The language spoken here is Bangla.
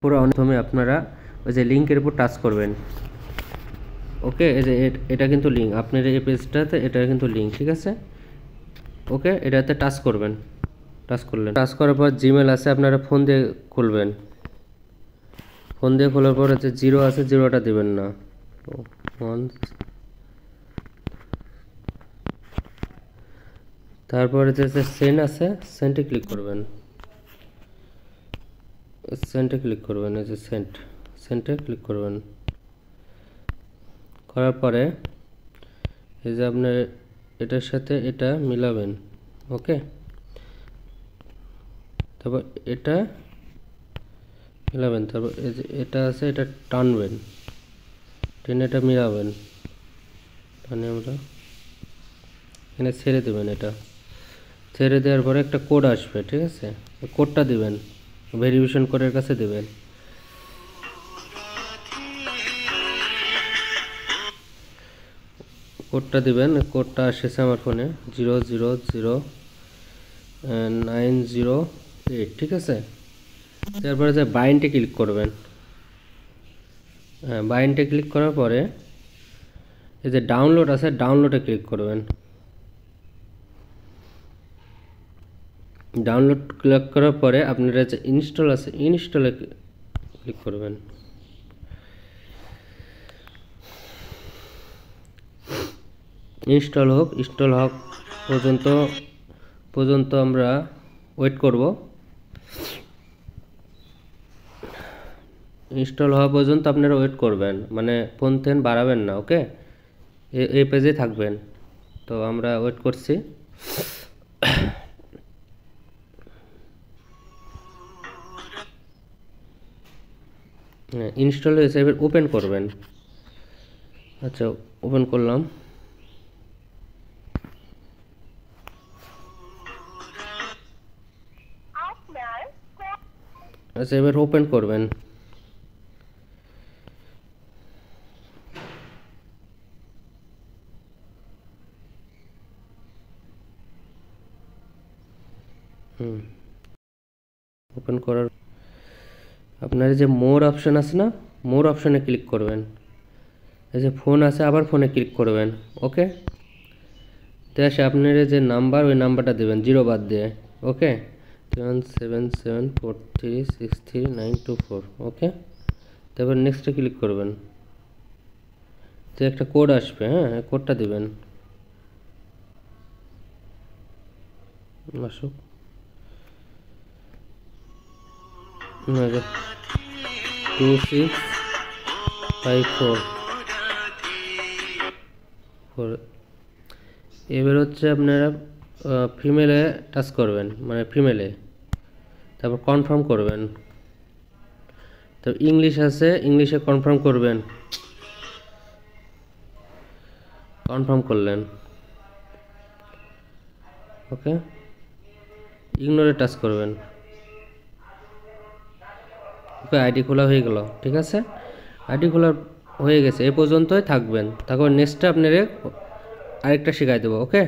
পুরো প্রথমে আপনারা ওই যে লিঙ্কের উপর টাচ করবেন। ওকে, এই যে এটা কিন্তু লিঙ্ক, আপনার এই পেজটাতে এটা কিন্তু লিঙ্ক, ঠিক আছে। ওকে, এটাতে টাচ করবেন। টাচ করলেন, টাচ করার পর জিমেল আছে, আপনারা ফোন দিয়ে খুলবেন। ফোন দিয়ে খোলার পর হচ্ছে জিরো আছে, জিরোটা দেবেন না। তারপরে যে সেন্ড আছে, সেন্টে ক্লিক করবেন। সেন্টে ক্লিক করবেন, এই যে সেন্টে ক্লিক করবেন। করার পরে এই যে আপনার এটার সাথে এটা মিলাবেন। ওকে, তারপর এটা মিলাবেন। তারপর এই যে এটা আছে, এটা টানবেন, টেনে এটা মিলাবেন। টানে আমরা এখানে ছেড়ে দেবেন। এটা ছেড়ে দেওয়ার পরে একটা কোড আসবে, ঠিক আছে। কোডটা দিবেন, ভেরিফিকেশন কোডের কাছে দিবেন। কোডটা দিবেন, কোডটা আসছে আমার ফোনে 000908, ঠিক আছে। তারপরে যে বাইন্ডে ক্লিক করবেন। হ্যাঁ, বাইন্ডে ক্লিক করার পরে এই যে ডাউনলোড আছে, ডাউনলোডে ক্লিক করবেন। ডাউনলোড ক্লিক করার পরে আপনারা যে ইনস্টল আছে, ইনস্টলে ক্লিক করবেন। ইনস্টল হওয়া পর্যন্ত আমরা ওয়েট করব। ইনস্টল হওয়া পর্যন্ত আপনারা ওয়েট করবেন, মানে ফোন থেন বাড়াবেন না। ওকে, এই পেজে থাকবেন। তো আমরা ওয়েট করছি। ইনস্টল হয়েছে, এবার ওপেন করবেন। আচ্ছা, ওপেন করলাম। আচ্ছা, এবার ওপেন করবেন। ওপেন করার আপনার যে মোর অপশন আছে না, মোর অপশনে ক্লিক করবেন। এই যে ফোন আছে, আবার ফোনে ক্লিক করবেন। ওকে, তো আসে আপনার যে নাম্বার, ওই নাম্বারটা দেবেন জিরো বাদ দিয়ে। ওকে, 77743633924। ওকে, তারপর নেক্সটে ক্লিক করবেন। তো একটা কোড আসবে, হ্যাঁ, কোডটা দিবেন। আসুক 2654। এবার হচ্ছে আপনারা ফিমেলে টাচ করবেন, মানে ফিমেলে, তারপর কনফার্ম করবেন। তো ইংলিশ আছে, ইংলিশে কনফার্ম করবেন। কনফার্ম করলেন। ওকে, ইগনোরে টাচ করবেন। ওকে, আইডি খোলা হয়ে গেল, ঠিক আছে। আইডি খোলা হয়ে গেছে, এই পর্যন্তই থাকবেন। তারপর নেক্সটটা আপনারা আরেকটা শেখাই দেবো। ওকে।